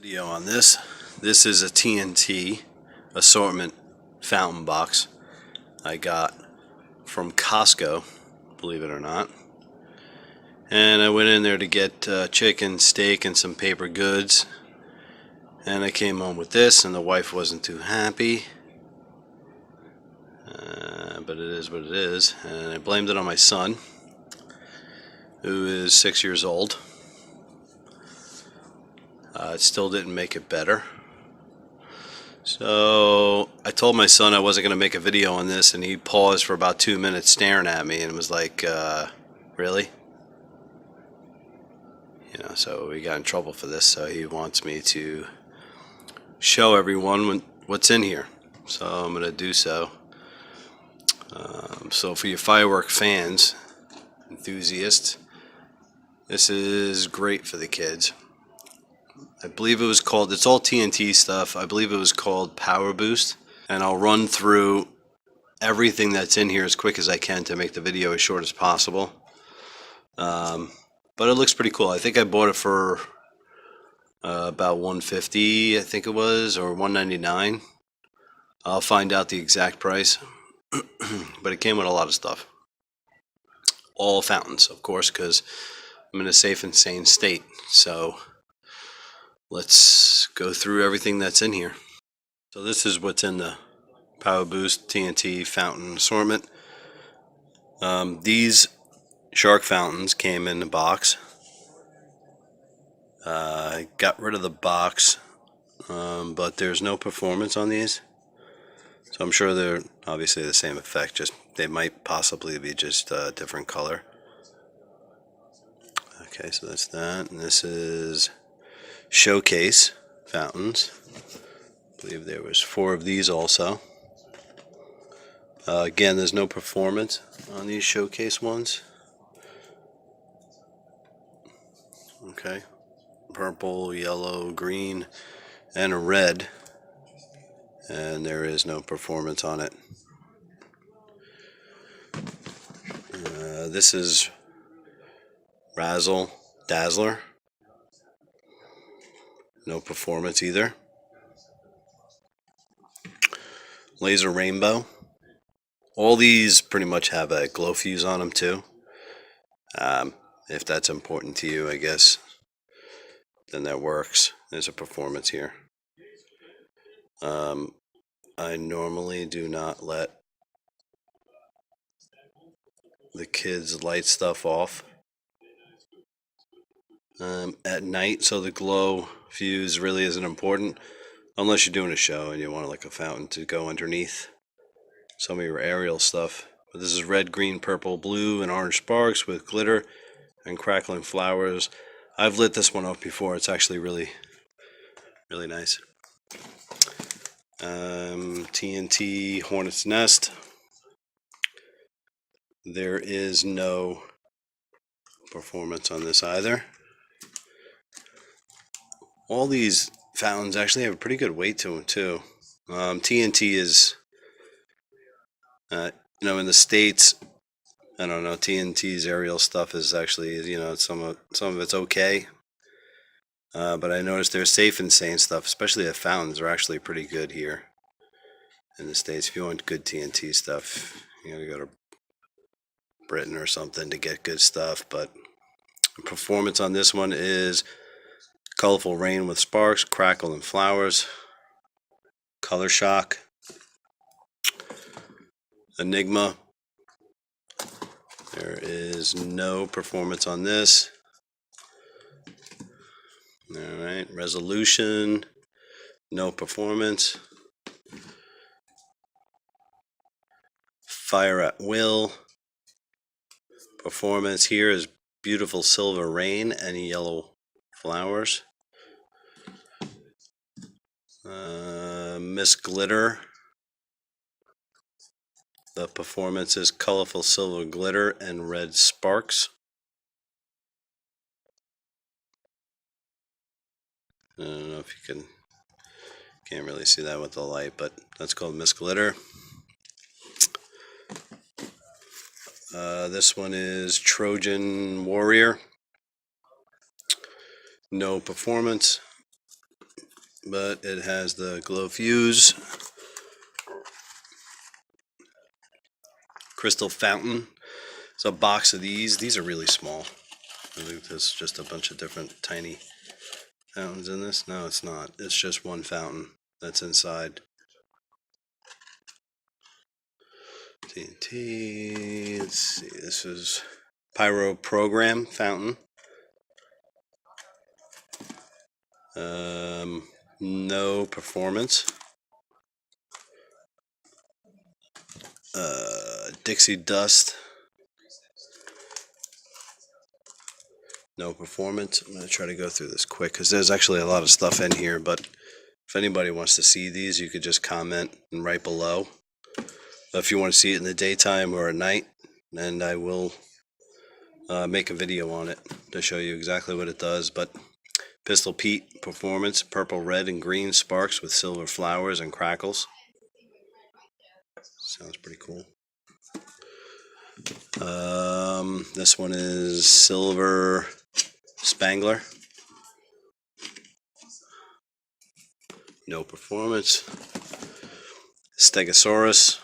Video on this. This is a TNT assortment fountain box I got from Costco, believe it or not. And I went in there to get chicken, steak, and some paper goods. And I came home with this, and the wife wasn't too happy. But it is what it is. And I blamed it on my son, who is 6 years old. It still didn't make it better. So I told my son I wasn't going to make a video on this, and he paused for about 2 minutes staring at me and was like, really? So we got in trouble for this, so he wants me to show everyone what's in here. So I'm going to do so. So for you firework fans, enthusiasts, this is great for the kids. I believe it was called, it's all TNT stuff, I believe it was called Power Boost. And I'll run through everything that's in here as quick as I can to make the video as short as possible. But it looks pretty cool. I think I bought it for about $150, I think it was, or $199. I'll find out the exact price. But it came with a lot of stuff. All fountains, of course, because I'm in a safe and sane state. So let's go through everything that's in here. So this is what's in the Power Boost TNT fountain assortment. These shark fountains came in the box. I got rid of the box, but there's no performance on these. So I'm sure they're obviously the same effect, just they might possibly be just a different color. Okay, so that's that. And this is showcase fountains. I believe there was 4 of these also. Again, there's no performance on these showcase ones. Okay, purple, yellow, green, and a red, and there is no performance on it. This is Razzle-Dazzle Er. No performance either. Laser Rainbow. All these pretty much have a glow fuse on them too. If that's important to you, I guess, then that works. There's a performance here. I normally do not let the kids light stuff off at night, so the glow fuse really isn't important unless you're doing a show and you want like a fountain to go underneath some of your aerial stuff. But this is red, green, purple, blue, and orange sparks with glitter and crackling flowers. I've lit this one up before. It's actually really nice. TNT Hornet's Nest. There is no performance on this either. All these fountains actually have a pretty good weight to them too. TNT is, in the States, I don't know, TNT's aerial stuff is actually, some of it's okay. But I noticed their safe and sane stuff, especially the fountains, are actually pretty good here in the States. If you want good TNT stuff, you gotta go to Britain or something to get good stuff. But the performance on this one is colorful rain with sparks, crackle, and flowers. Color shock. Enigma. There is no performance on this. Alright, resolution, no performance. Fire at will. Performance here is beautiful silver rain and yellow flowers. Miss Glitter. The performance is colorful silver glitter and red sparks. I don't know if you can't really see that with the light, but that's called Miss Glitter. This one is Trojan Warrior. No performance. but it has the glow fuse, crystal fountain. It's a box of these. These are really small. I think there's just a bunch of different tiny fountains in this. No, it's not. It's just one fountain that's inside. TNT. Let's see. This is Pyro Program fountain. No performance. Dixie Dust. No performance. I'm going to try to go through this quick because there's actually a lot of stuff in here, but if anybody wants to see these, you could just comment and write below. If you want to see it in the daytime or at night, and I will make a video on it to show you exactly what it does. But Pistol Pete performance, purple, red, and green sparks with silver flowers and crackles. Sounds pretty cool. This one is Silver Spangler. No performance. Stegosaurus.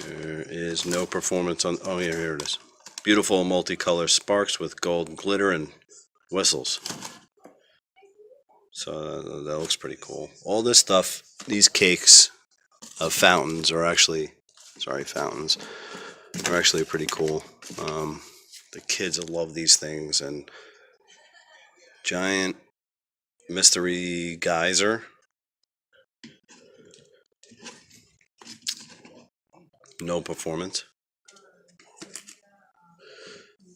There is no performance on. Oh, yeah, here it is. Beautiful multicolor sparks with gold glitter and whistles. So that looks pretty cool. All this stuff, these cakes of fountains are actually, fountains are actually pretty cool. The kids love these things. And giant mystery geyser. No performance.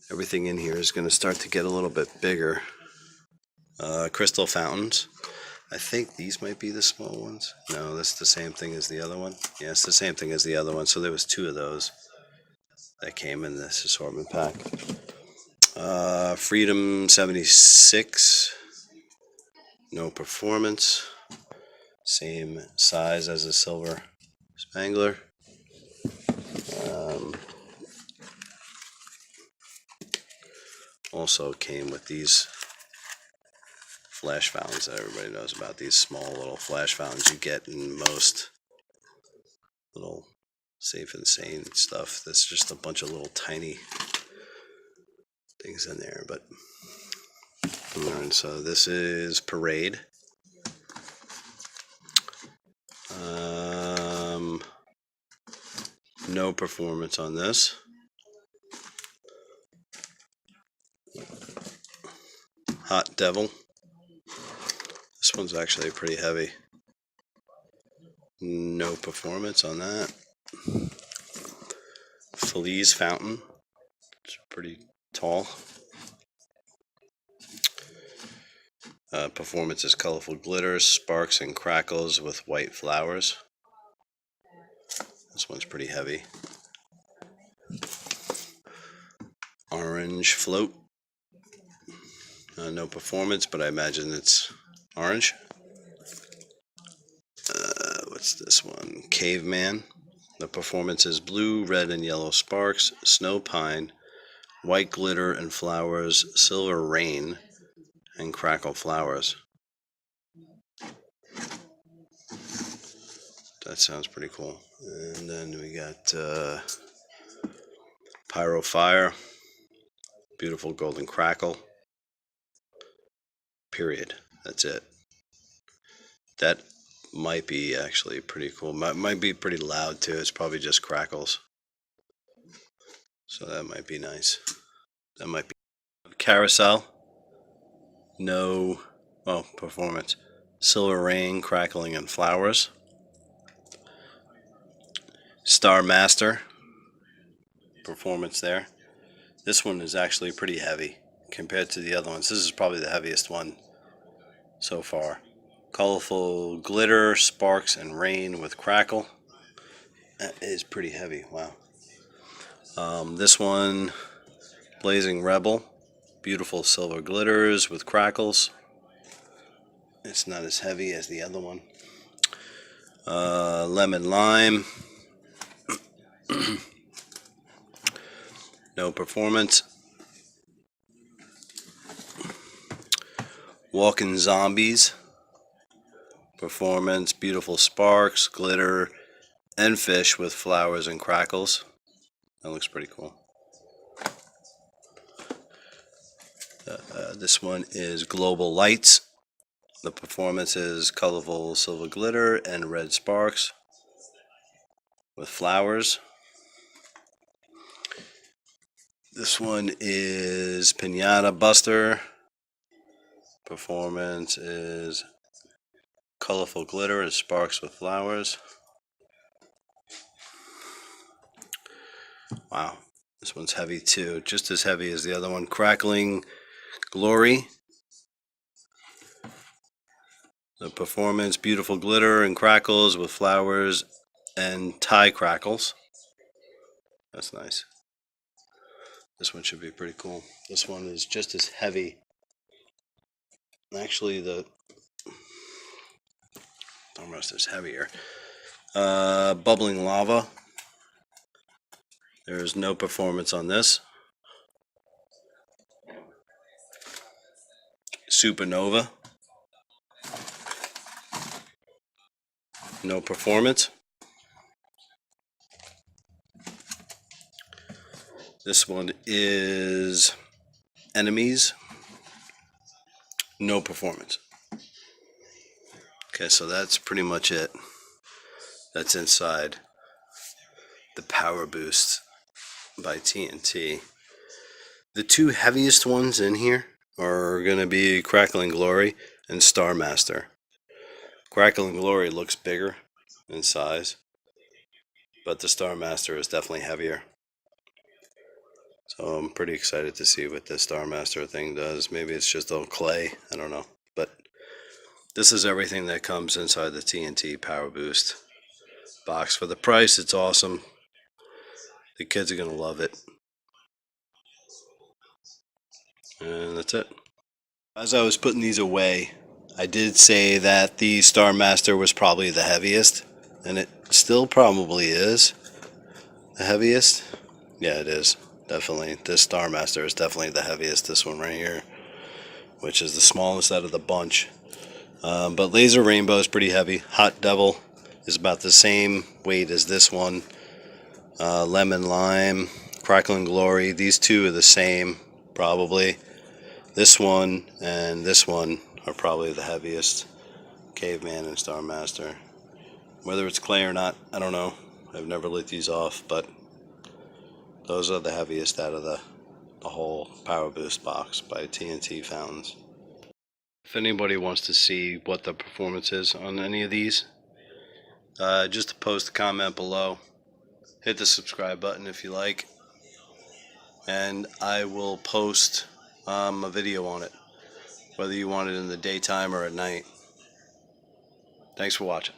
Everything in here is going to start to get a little bit bigger. Crystal fountains. I think these might be the small ones. No, that's the same thing as the other one. Yeah, it's the same thing as the other one. So there was 2 of those that came in this assortment pack. Freedom 76. No performance. Same size as a Silver Spangler. Also came with these flash fountains that everybody knows about. These small little flash fountains you get in most little Safe and Sane stuff. That's just a bunch of little tiny things in there. But and so this is Parade. No performance on this. Hot Devil. This one's actually pretty heavy. No performance on that. Feliz Fountain. It's pretty tall. Performance is colorful glitter, sparks, and crackles with white flowers. This one's pretty heavy. Orange Float. No performance, but I imagine it's orange. What's this one? Caveman. The performance is blue, red, and yellow sparks, snow pine, white glitter and flowers, silver rain, and crackle flowers. That sounds pretty cool. And then we got Pyro Fire. Beautiful golden crackle. Period. That's it. That might be actually pretty cool. Might be pretty loud too. It's probably just crackles. So that might be nice. That might be Carousel. No, performance. Silver rain, crackling, and flowers. Star Master. Performance there. This one is actually pretty heavy compared to the other ones. This is probably the heaviest one so far. Colorful glitter, sparks, and rain with crackle. That is pretty heavy. Wow. This one, Blazing Rebel. Beautiful silver glitters with crackles. It's not as heavy as the other one. Lemon Lime. No performance. Walking Zombies. Performance, beautiful sparks, glitter, and fish with flowers and crackles. That looks pretty cool. This one is Global Lights. The performance is colorful silver glitter and red sparks with flowers. This one is Pinata Buster. Performance is colorful glitter and sparks with flowers. Wow, this one's heavy too, just as heavy as the other one. Crackling Glory. The performance, beautiful glitter and crackles with flowers and tie crackles. That's nice. This one should be pretty cool. This one is just as heavy. Actually, the almost is heavier. Bubbling Lava. There is no performance on this. Supernova. No performance. This one is Enemies. No performance. Okay, so that's pretty much it. That's inside the Power Boost by TNT. The two heaviest ones in here are going to be Crackling Glory and Star Master. Crackling Glory looks bigger in size, but the Star Master is definitely heavier. So I'm pretty excited to see what this Star Master thing does. Maybe it's just all clay, I don't know. But this is everything that comes inside the TNT Power Boost box. For the price, it's awesome. The kids are going to love it. And that's it. As I was putting these away, I did say that the Star Master was probably the heaviest, and it still probably is the heaviest. Yeah, it is. Definitely. This Star Master is definitely the heaviest. This one right here, which is the smallest out of the bunch. But Laser Rainbow is pretty heavy. Hot Devil is about the same weight as this one. Lemon Lime, Crackling Glory, these two are the same, probably. This one and this one are probably the heaviest. Caveman and Star Master. Whether it's clay or not, I don't know. I've never lit these off, but those are the heaviest out of the whole Power Boost box by TNT Fountains. If anybody wants to see what the performance is on any of these, just post a comment below. Hit the subscribe button if you like, and I will post a video on it, whether you want it in the daytime or at night. Thanks for watching.